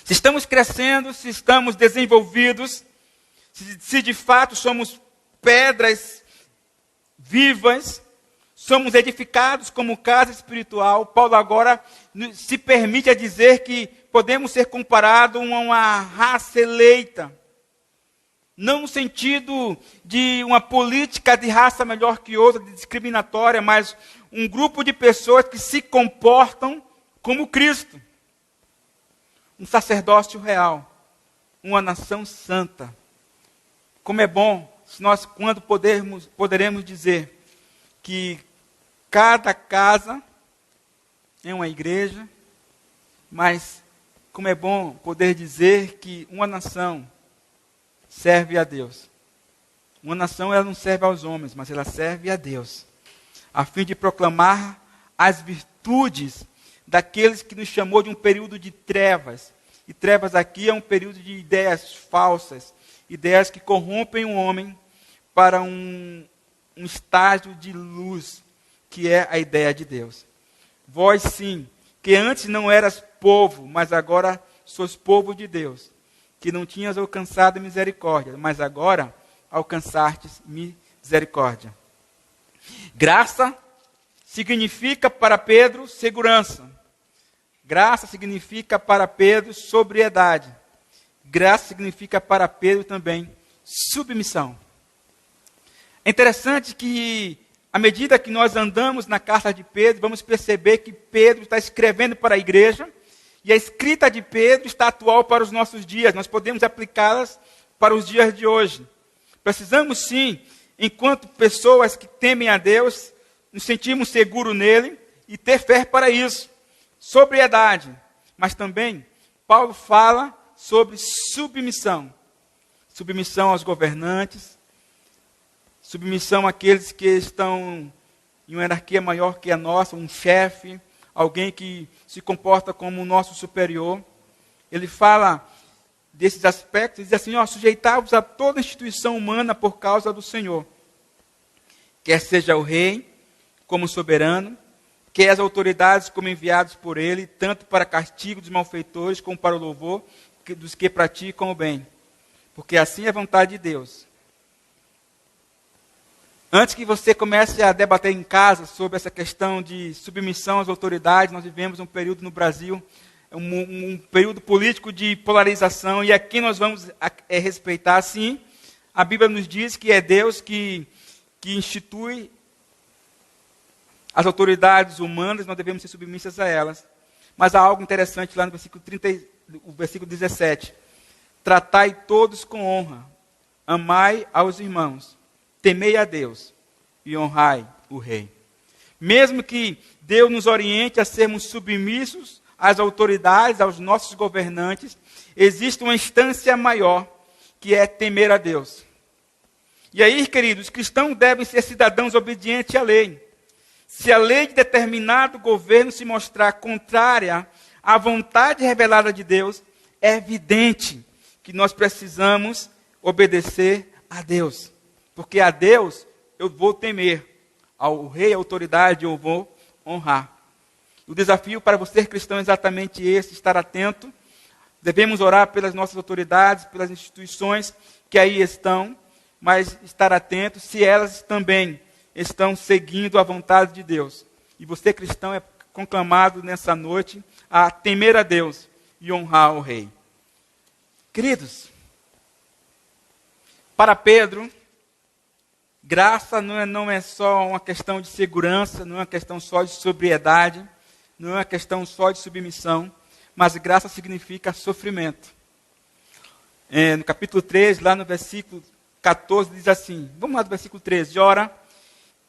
Se estamos crescendo, se estamos desenvolvidos, se de fato somos pedras vivas, somos edificados como casa espiritual, Paulo agora se permite a dizer que podemos ser comparados a uma raça eleita. Não no sentido de uma política de raça melhor que outra, de discriminatória, mas um grupo de pessoas que se comportam como Cristo. Um sacerdócio real, uma nação santa. Como é bom se nós, quando poderemos dizer que cada casa é uma igreja, mas como é bom poder dizer que uma nação serve a Deus. Uma nação, ela não serve aos homens, mas ela serve a Deus, a fim de proclamar as virtudes daqueles que nos chamou de um período de trevas. E trevas aqui é um período de ideias falsas, ideias que corrompem o homem para um estágio de luz, que é a ideia de Deus. Vós sim, que antes não eras povo, mas agora sois povo de Deus, que não tinhas alcançado misericórdia, mas agora alcançastes misericórdia. Graça, significa para Pedro segurança. Graça significa para Pedro sobriedade. Graça significa para Pedro também submissão. É interessante que, à medida que nós andamos na carta de Pedro, vamos perceber que Pedro está escrevendo para a igreja, e a escrita de Pedro está atual para os nossos dias. Nós podemos aplicá-las para os dias de hoje. Precisamos sim, enquanto pessoas que temem a Deus, nos sentirmos seguros nele e ter fé para isso. Sobriedade. Mas também, Paulo fala sobre submissão. Submissão aos governantes, submissão àqueles que estão em uma hierarquia maior que a nossa, um chefe, alguém que se comporta como o nosso superior. Ele fala desses aspectos, diz assim, sujeitai-vos a toda instituição humana por causa do Senhor. Quer seja o rei, como soberano, quer as autoridades como enviados por ele, tanto para castigo dos malfeitores, como para o louvor dos que praticam o bem. Porque assim é a vontade de Deus. Antes que você comece a debater em casa sobre essa questão de submissão às autoridades, nós vivemos um período no Brasil, um período político de polarização, e aqui nós vamos respeitar, sim. A Bíblia nos diz que é Deus que institui as autoridades humanas, nós devemos ser submissas a elas. Mas há algo interessante lá no versículo 17. Tratai todos com honra, amai aos irmãos, temei a Deus e honrai o rei. Mesmo que Deus nos oriente a sermos submissos às autoridades, aos nossos governantes, existe uma instância maior, que é temer a Deus. E aí, queridos, os cristãos devem ser cidadãos obedientes à lei. Se a lei de determinado governo se mostrar contrária à vontade revelada de Deus, é evidente que nós precisamos obedecer a Deus. Porque a Deus eu vou temer, ao rei, à autoridade eu vou honrar. O desafio para você cristão é exatamente esse, estar atento. Devemos orar pelas nossas autoridades, pelas instituições que aí estão, mas estar atento se elas também estão seguindo a vontade de Deus. E você cristão é conclamado nessa noite a temer a Deus e honrar o rei. Queridos, para Pedro, graça não é só uma questão de segurança, não é uma questão só de sobriedade, não é uma questão só de submissão, mas graça significa sofrimento. No capítulo 13, lá no versículo 14, diz assim, vamos lá do versículo 13, ora,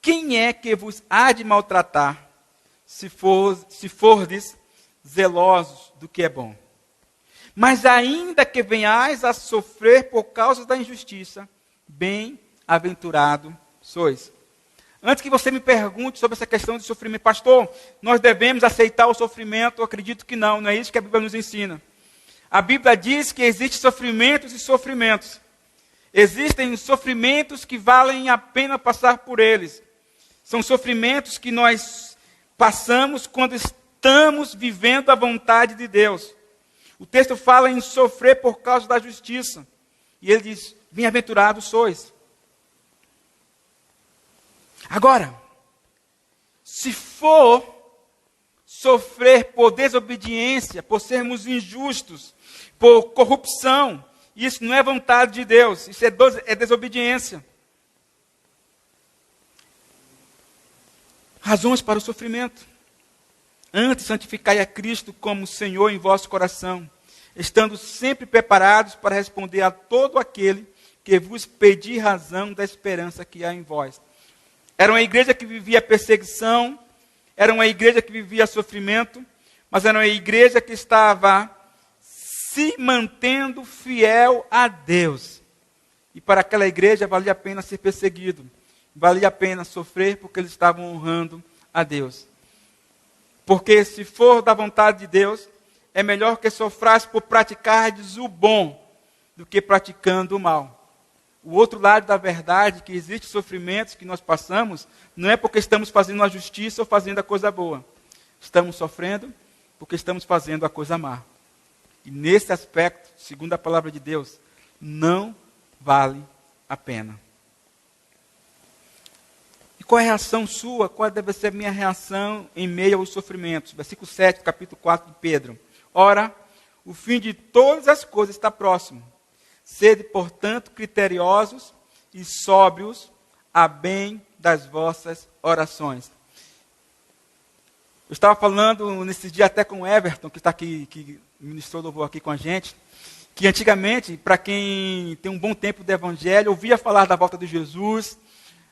quem é que vos há de maltratar, se fordes zelosos do que é bom? Mas ainda que venhais a sofrer por causa da injustiça, bem-aventurado sois. Antes que você me pergunte sobre essa questão de sofrimento, pastor, nós devemos aceitar o sofrimento? Eu acredito que não é isso que a Bíblia nos ensina. A Bíblia diz que existem sofrimentos e sofrimentos. Existem sofrimentos que valem a pena passar por eles. São sofrimentos que nós passamos quando estamos vivendo a vontade de Deus. O texto fala em sofrer por causa da justiça. E ele diz, bem-aventurados sois. Agora, se for sofrer por desobediência, por sermos injustos, por corrupção, isso não é vontade de Deus, isso é desobediência. Razões para o sofrimento. Antes, santificai a Cristo como Senhor em vosso coração, estando sempre preparados para responder a todo aquele que vos pedir razão da esperança que há em vós. Era uma igreja que vivia perseguição, era uma igreja que vivia sofrimento, mas era uma igreja que estava se mantendo fiel a Deus. E para aquela igreja valia a pena ser perseguido, valia a pena sofrer porque eles estavam honrando a Deus. Porque se for da vontade de Deus, é melhor que sofrasse por praticardes o bom do que praticando o mal. O outro lado da verdade, que existem sofrimentos que nós passamos, não é porque estamos fazendo a justiça ou fazendo a coisa boa. Estamos sofrendo porque estamos fazendo a coisa má. E nesse aspecto, segundo a palavra de Deus, não vale a pena. E qual é a reação sua? Qual deve ser a minha reação em meio aos sofrimentos? Versículo 7, capítulo 4 de Pedro. Ora, o fim de todas as coisas está próximo. Sede, portanto, criteriosos e sóbrios a bem das vossas orações. Eu estava falando nesse dia até com o Everton, que está aqui, que ministrou louvor aqui com a gente, que antigamente, para quem tem um bom tempo do Evangelho, ouvia falar da volta de Jesus,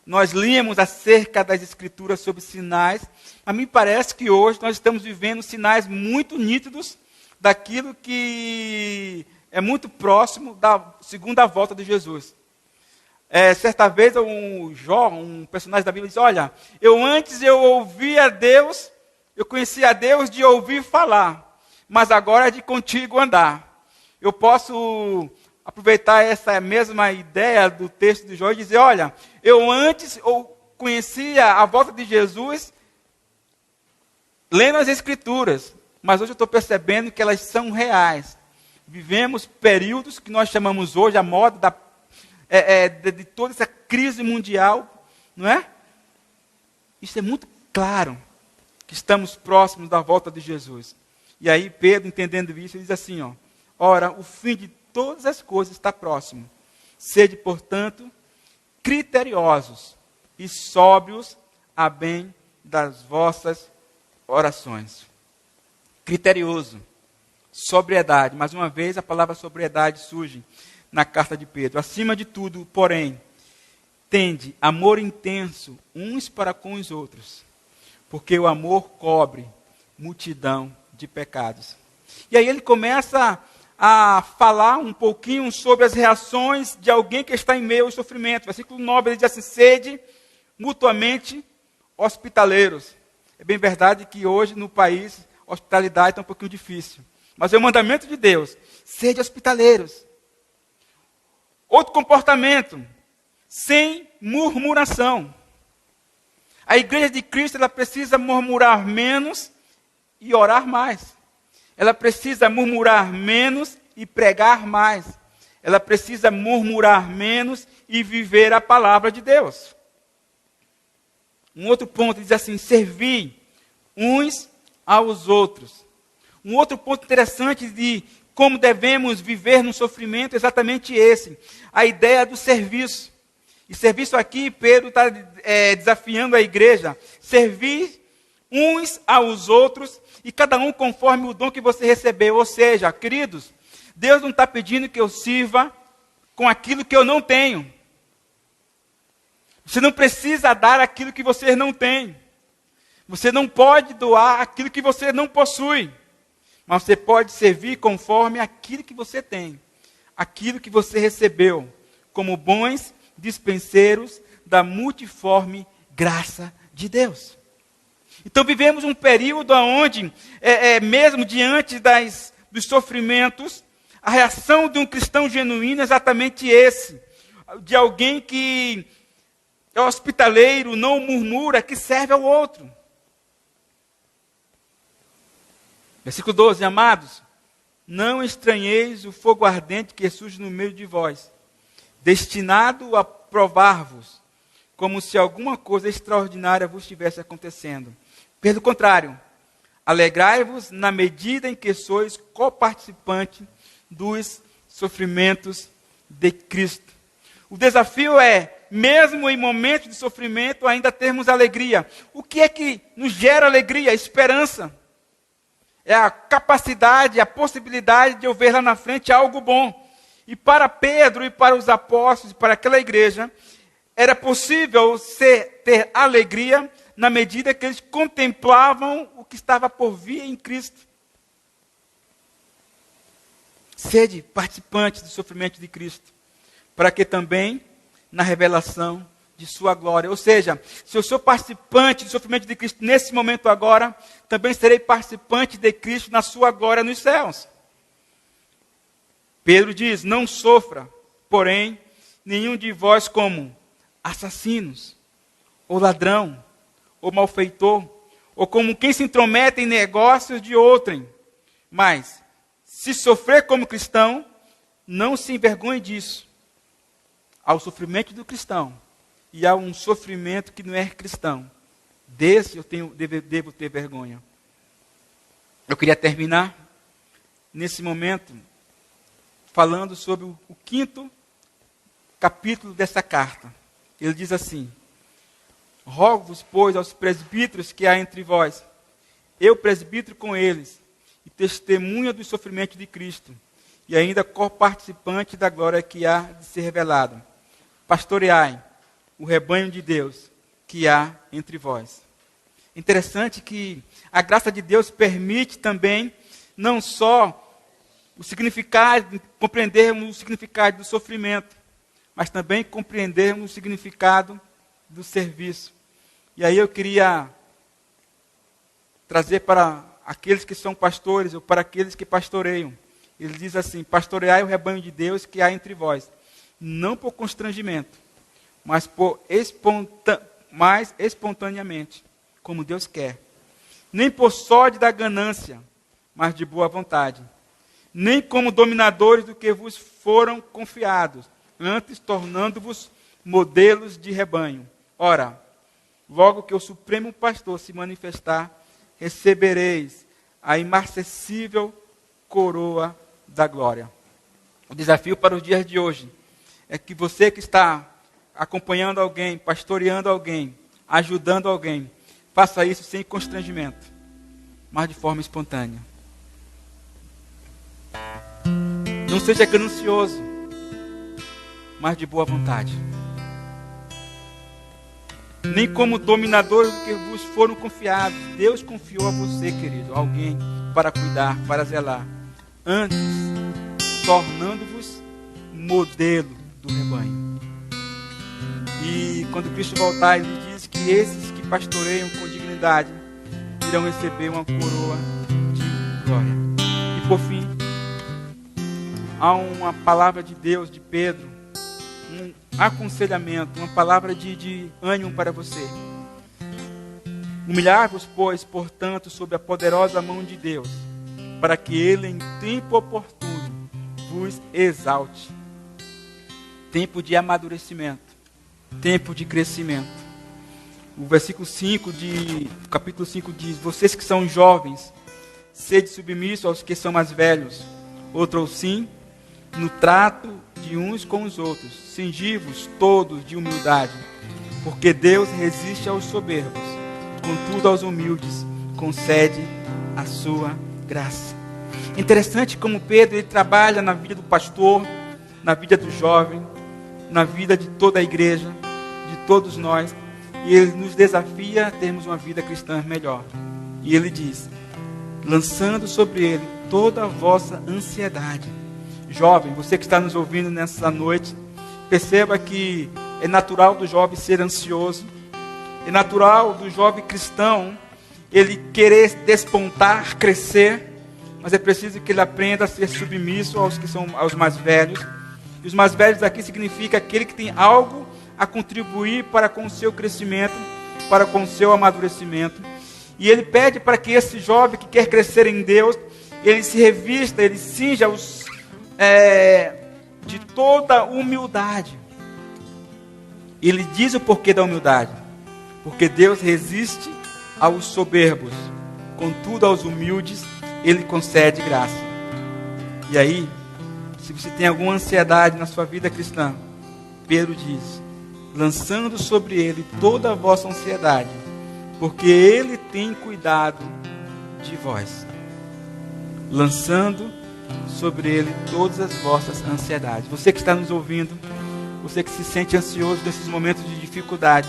nós líamos acerca das Escrituras sobre sinais, mas me parece que hoje nós estamos vivendo sinais muito nítidos daquilo que é muito próximo da segunda volta de Jesus. Certa vez, Jó, um personagem da Bíblia, diz, olha, eu ouvia Deus, eu conhecia a Deus de ouvir falar, mas agora é de contigo andar. Eu posso aproveitar essa mesma ideia do texto de Jó e dizer, olha, eu conhecia a volta de Jesus lendo as Escrituras, mas hoje eu estou percebendo que elas são reais. Vivemos períodos que nós chamamos hoje, a moda de toda essa crise mundial, não é? Isso é muito claro, que estamos próximos da volta de Jesus. E aí Pedro, entendendo isso, ele diz assim, ora, o fim de todas as coisas está próximo. Sede, portanto, criteriosos e sóbrios a bem das vossas orações. Criterioso, sobriedade. Mais uma vez, a palavra sobriedade surge na carta de Pedro. Acima de tudo, porém, tende amor intenso uns para com os outros, porque o amor cobre multidão de pecados. E aí ele começa a falar um pouquinho sobre as reações de alguém que está em meio ao sofrimento. Versículo 9, ele diz assim, sede mutuamente hospitaleiros. É bem verdade que hoje no país hospitalidade está um pouquinho difícil. Mas é o mandamento de Deus. Sede hospitaleiros. Outro comportamento. Sem murmuração. A igreja de Cristo ela precisa murmurar menos e orar mais. Ela precisa murmurar menos e pregar mais. Ela precisa murmurar menos e viver a palavra de Deus. Um outro ponto diz assim, servir uns aos outros. Um outro ponto interessante de como devemos viver no sofrimento é exatamente esse. A ideia do serviço. E serviço aqui, Pedro está desafiando a igreja. Servir uns aos outros e cada um conforme o dom que você recebeu. Ou seja, queridos, Deus não está pedindo que eu sirva com aquilo que eu não tenho. Você não precisa dar aquilo que você não tem. Você não pode doar aquilo que você não possui. Mas você pode servir conforme aquilo que você tem. Aquilo que você recebeu. Como bons dispenseiros da multiforme graça de Deus. Então vivemos um período onde, mesmo diante dos sofrimentos, a reação de um cristão genuíno é exatamente esse. De alguém que é hospitaleiro, não murmura, que serve ao outro. Versículo 12, amados, não estranheis o fogo ardente que surge no meio de vós, destinado a provar-vos, como se alguma coisa extraordinária vos estivesse acontecendo. Pelo contrário, alegrai-vos na medida em que sois coparticipantes dos sofrimentos de Cristo. O desafio é, mesmo em momentos de sofrimento, ainda termos alegria. O que é que nos gera alegria? Esperança. É a capacidade, a possibilidade de eu ver lá na frente algo bom. E para Pedro e para os apóstolos, para aquela igreja, era possível ter alegria na medida que eles contemplavam o que estava por vir em Cristo. Sede participantes do sofrimento de Cristo, para que também, na revelação de sua glória. Ou seja, se eu sou participante do sofrimento de Cristo nesse momento agora, também serei participante de Cristo na sua glória nos céus. Pedro diz, não sofra, porém, nenhum de vós como assassinos, ou ladrão, ou malfeitor, ou como quem se intromete em negócios de outrem. Mas, se sofrer como cristão, não se envergonhe disso. Ao sofrimento do cristão, e há um sofrimento que não é cristão. Desse eu devo ter vergonha. Eu queria terminar nesse momento falando sobre o 5º capítulo dessa carta. Ele diz assim: rogo-vos, pois, aos presbíteros que há entre vós, eu presbítero com eles, e testemunha do sofrimento de Cristo, e ainda coparticipante da glória que há de ser revelada. Pastoreai o rebanho de Deus que há entre vós. Interessante que a graça de Deus permite também, não só o significado, compreendermos o significado do sofrimento, mas também compreendermos o significado do serviço. E aí eu queria trazer para aqueles que são pastores, ou para aqueles que pastoreiam. Ele diz assim: pastoreai o rebanho de Deus que há entre vós, não por constrangimento, mas mais espontaneamente, como Deus quer. Nem por sorte da ganância, mas de boa vontade. Nem como dominadores do que vos foram confiados, antes tornando-vos modelos de rebanho. Ora, logo que o Supremo Pastor se manifestar, recebereis a imarcessível coroa da glória. O desafio para os dias de hoje é que você que está acompanhando alguém, pastoreando alguém, ajudando alguém, faça isso sem constrangimento, mas de forma espontânea. Não seja ganancioso, mas de boa vontade. Nem como dominadores do que vos foram confiados. Deus confiou a você, querido, alguém para cuidar, para zelar. Antes, tornando-vos modelo do rebanho. E quando Cristo voltar, ele diz que esses que pastoreiam com dignidade irão receber uma coroa de glória. E por fim, há uma palavra de Deus, de Pedro, um aconselhamento, uma palavra de ânimo para você. Humilhar-vos, pois, portanto, sob a poderosa mão de Deus, para que Ele, em tempo oportuno, vos exalte. Tempo de amadurecimento, tempo de crescimento. O versículo 5 do capítulo 5 diz: vocês que são jovens, sede submissos aos que são mais velhos. Outro sim, no trato de uns com os outros, cingi-vos todos de humildade, porque Deus resiste aos soberbos, contudo aos humildes concede a sua graça. Interessante como Pedro ele trabalha na vida do pastor, na vida do jovem, na vida de toda a igreja, de todos nós, e ele nos desafia a termos uma vida cristã melhor. E ele diz: lançando sobre ele toda a vossa ansiedade. Jovem, você que está nos ouvindo nessa noite, perceba que é natural do jovem ser ansioso, é natural do jovem cristão ele querer despontar, crescer, mas é preciso que ele aprenda a ser submisso aos mais velhos. E os mais velhos aqui significa aquele que tem algo a contribuir para com o seu crescimento, para com o seu amadurecimento. E ele pede para que esse jovem que quer crescer em Deus, ele se revista, ele cinja de toda humildade. Ele diz o porquê da humildade: porque Deus resiste aos soberbos, contudo aos humildes Ele concede graça. E aí, se você tem alguma ansiedade na sua vida cristã, Pedro diz: lançando sobre Ele toda a vossa ansiedade, porque Ele tem cuidado de vós. Lançando sobre Ele todas as vossas ansiedades. Você que está nos ouvindo, você que se sente ansioso nesses momentos de dificuldade,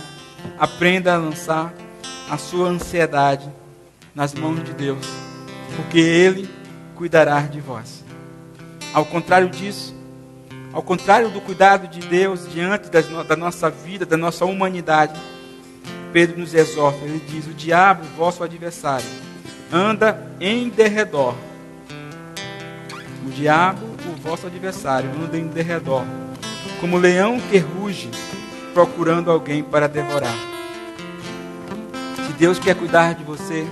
aprenda a lançar a sua ansiedade nas mãos de Deus, porque Ele cuidará de vós. Ao contrário disso, ao contrário do cuidado de Deus diante da nossa vida, da nossa humanidade, Pedro nos exorta, ele diz: o diabo, vosso adversário, anda em derredor. O diabo, o vosso adversário, anda em derredor, como leão que ruge, procurando alguém para devorar. Se Deus quer cuidar de você,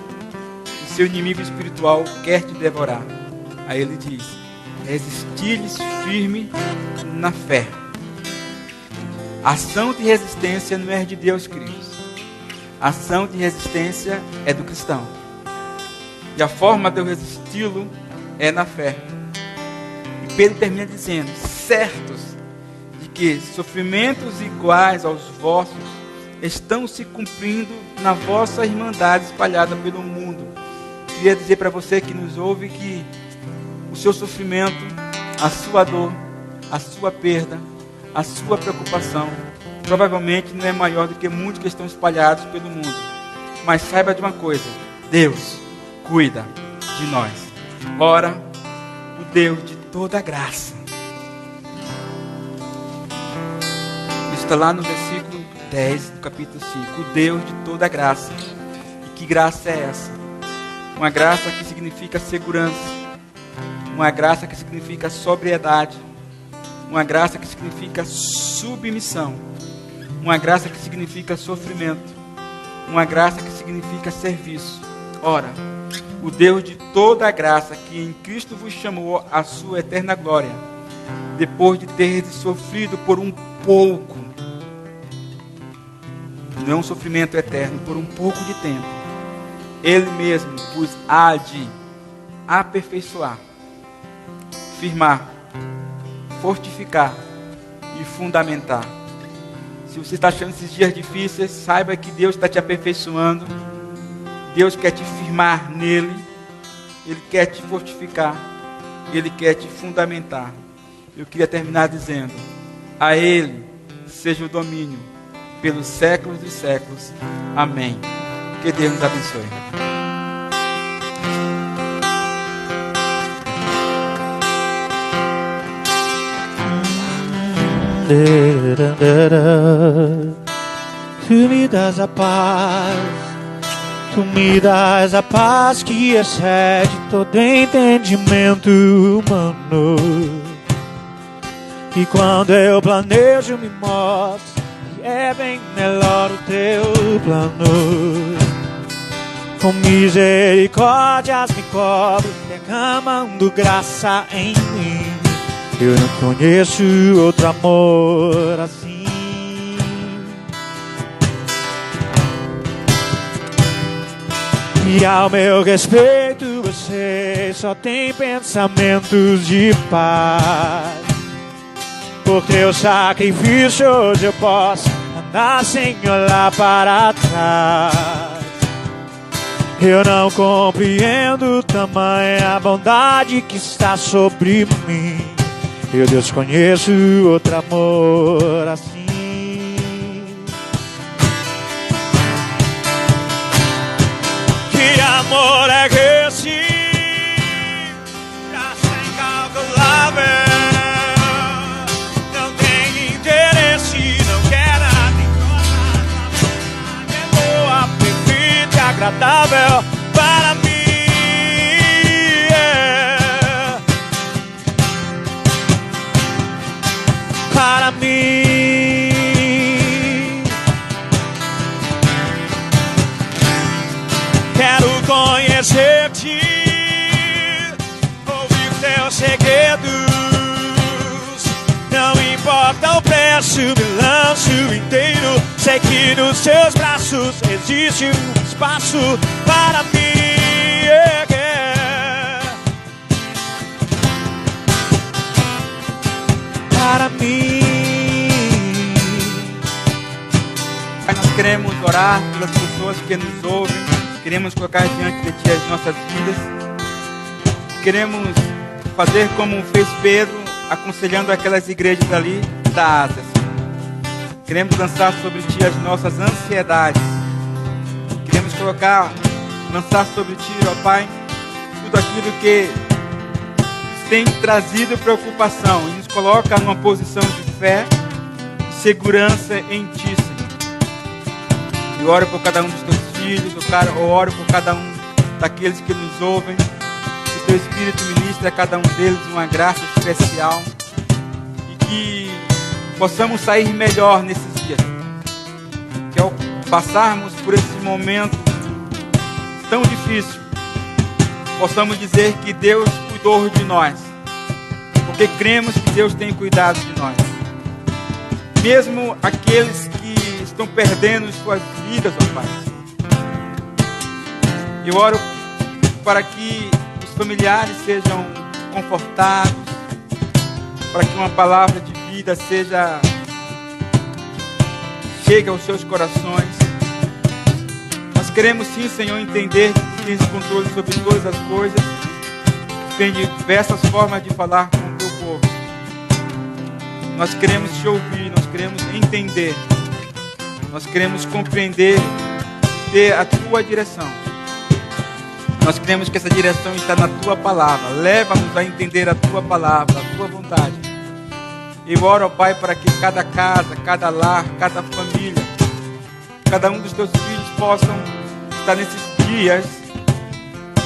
o seu inimigo espiritual quer te devorar. Aí ele diz: resistir-lhes firme na fé. A ação de resistência não é de Deus, queridos. A ação de resistência é do cristão. E a forma de eu resisti-lo é na fé. E Pedro termina dizendo: certos de que sofrimentos iguais aos vossos estão se cumprindo na vossa irmandade espalhada pelo mundo. Queria dizer para você que nos ouve que o seu sofrimento, a sua dor, a sua perda, a sua preocupação provavelmente não é maior do que muitos que estão espalhados pelo mundo. Mas saiba de uma coisa: Deus cuida de nós. Ora, o Deus de toda graça. Isso está lá no versículo 10 do capítulo 5. O Deus de toda graça. E que graça é essa? Uma graça que significa segurança. Uma graça que significa sobriedade. Uma graça que significa submissão. Uma graça que significa sofrimento. Uma graça que significa serviço. Ora, o Deus de toda a graça que em Cristo vos chamou à sua eterna glória, depois de ter sofrido por um pouco, não é um sofrimento eterno, por um pouco de tempo, Ele mesmo vos há de aperfeiçoar, firmar, fortificar e fundamentar. Se você está achando esses dias difíceis, saiba que Deus está te aperfeiçoando. Deus quer te firmar nele. Ele quer te fortificar. Ele quer te fundamentar. Eu queria terminar dizendo: a Ele seja o domínio pelos séculos dos séculos. Amém. Que Deus nos abençoe. Tu me das a paz, tu me das a paz que excede todo entendimento humano. E quando eu planejo me mostro que é bem melhor o teu plano. Com misericórdias me cobre, derramando graça em mim. Eu não conheço outro amor assim. E ao meu respeito você só tem pensamentos de paz. Por teu sacrifício hoje eu posso andar sem olhar para trás. Eu não compreendo tamanha bondade que está sobre mim. Eu, Deus, conheço outro amor assim. Que amor é esse? Graça incalculável. Não tem interesse, não quer nada em troca. É boa, perfeita e agradável para mim. Para mim, quero conhecer-te, ouvir teus segredos. Não importa o preço, me lanço inteiro. Sei que nos seus braços existe um espaço para mim. Para mim. Nós queremos orar pelas pessoas que nos ouvem. Queremos colocar diante de Ti as nossas vidas. Queremos fazer como fez Pedro, aconselhando aquelas igrejas ali da Ásia. Queremos lançar sobre Ti as nossas ansiedades. Queremos lançar sobre Ti, ó Pai, tudo aquilo que tem trazido preocupação e nos coloca numa posição de fé e segurança em Ti, Senhor. Eu oro por cada um dos Teus filhos, eu oro por cada um daqueles que nos ouvem. Que o Teu Espírito ministre a cada um deles uma graça especial e que possamos sair melhor nesses dias. Que ao passarmos por esse momento tão difícil, possamos dizer que Deus cuidou de nós, porque cremos que Deus tem cuidado de nós. mesmo aqueles que estão perdendo suas vidas, ó Pai. Eu oro para que os familiares sejam confortados, para que uma palavra de vida chegue aos seus corações. Nós queremos sim, Senhor, entender que Tu tens controle sobre todas as coisas, que tem diversas formas de falar com o Teu povo. Nós queremos Te ouvir, nós queremos entender, nós queremos compreender, ter a Tua direção. Nós queremos que essa direção está na Tua palavra. Leva-nos a entender a Tua palavra, a Tua vontade. Eu oro, ó Pai, para que cada casa, cada lar, cada família, cada um dos Teus filhos possam estar nesses dias,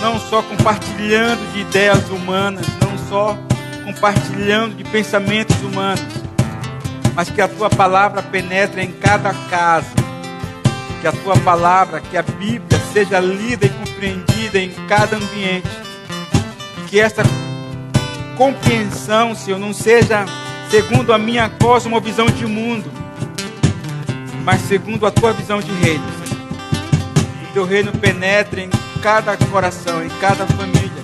não só compartilhando de ideias humanas, não só compartilhando de pensamentos humanos, mas que a Tua palavra penetre em cada casa, que a Tua palavra, que a Bíblia seja lida e compreendida em cada ambiente, e que essa compreensão, Senhor, não seja segundo a minha cosmovisão de mundo, mas segundo a Tua visão de reino. Que Teu reino penetre em cada coração, em cada família,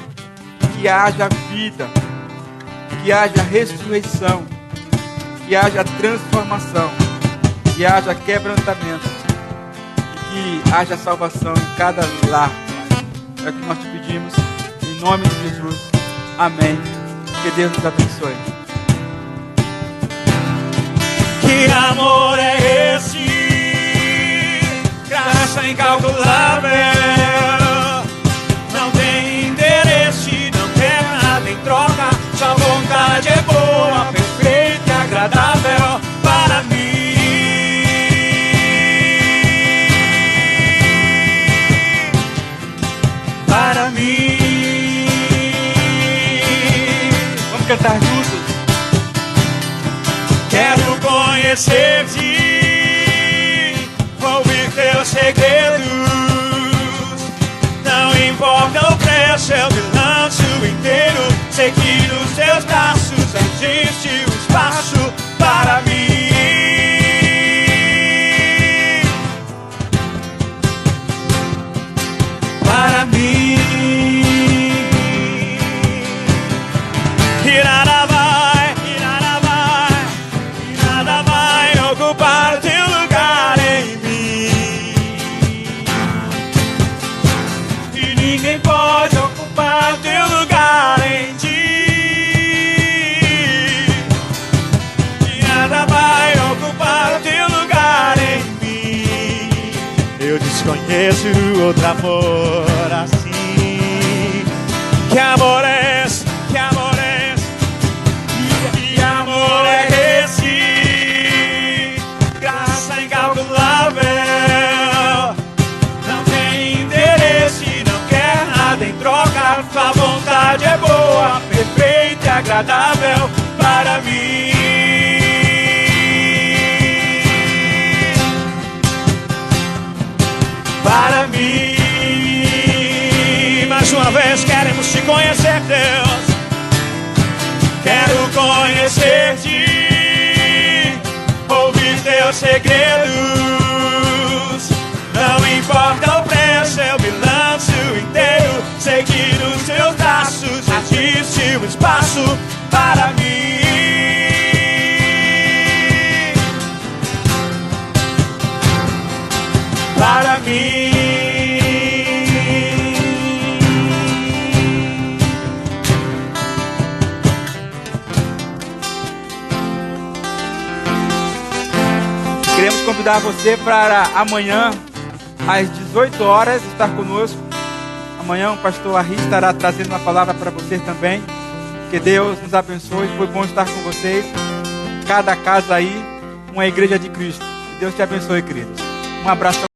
que haja vida, que haja ressurreição, que haja transformação, que haja quebrantamento, que haja salvação em cada lar, Pai. É o que nós Te pedimos, em nome de Jesus. Amém. Que Deus nos abençoe. Que amor é esse? Graça incalculável. Não tem interesse, não quer nada em troca. Sua vontade é boa, perfeita e agradável para mim. Para mim. Vamos cantar juntos. Quero conhecer-te, ouvir Teus segredos. Não importa o preço, eu me lanço inteiro. Seguir os Teus braços, existe o espaço para mim. Para mim. E nada vai ocupar Teu lugar em mim. E ninguém pode ocupar Teu lugar em Ti. E nada vai ocupar Teu lugar em mim. Eu desconheço outro amor assim. Que amor é esse? Que amor é esse? Que amor é esse? Graça incalculável. Não tem interesse, não quer nada em troca. Tua vontade é boa, perfeita e agradável para mim. Para mim. Mais uma vez queremos Te conhecer, Deus. Quero conhecer-te, ouvir Teus segredos. Não importa o preço, eu me lanço inteiro. Seguir os Teus braços, existe um espaço para mim. Para mim. Queremos convidar você para amanhã, às 18 horas, estar conosco. Amanhã o pastor Arri estará trazendo uma palavra para você também. Que Deus nos abençoe. Foi bom estar com vocês. Cada casa aí, uma igreja de Cristo. Que Deus te abençoe, queridos. Um abraço.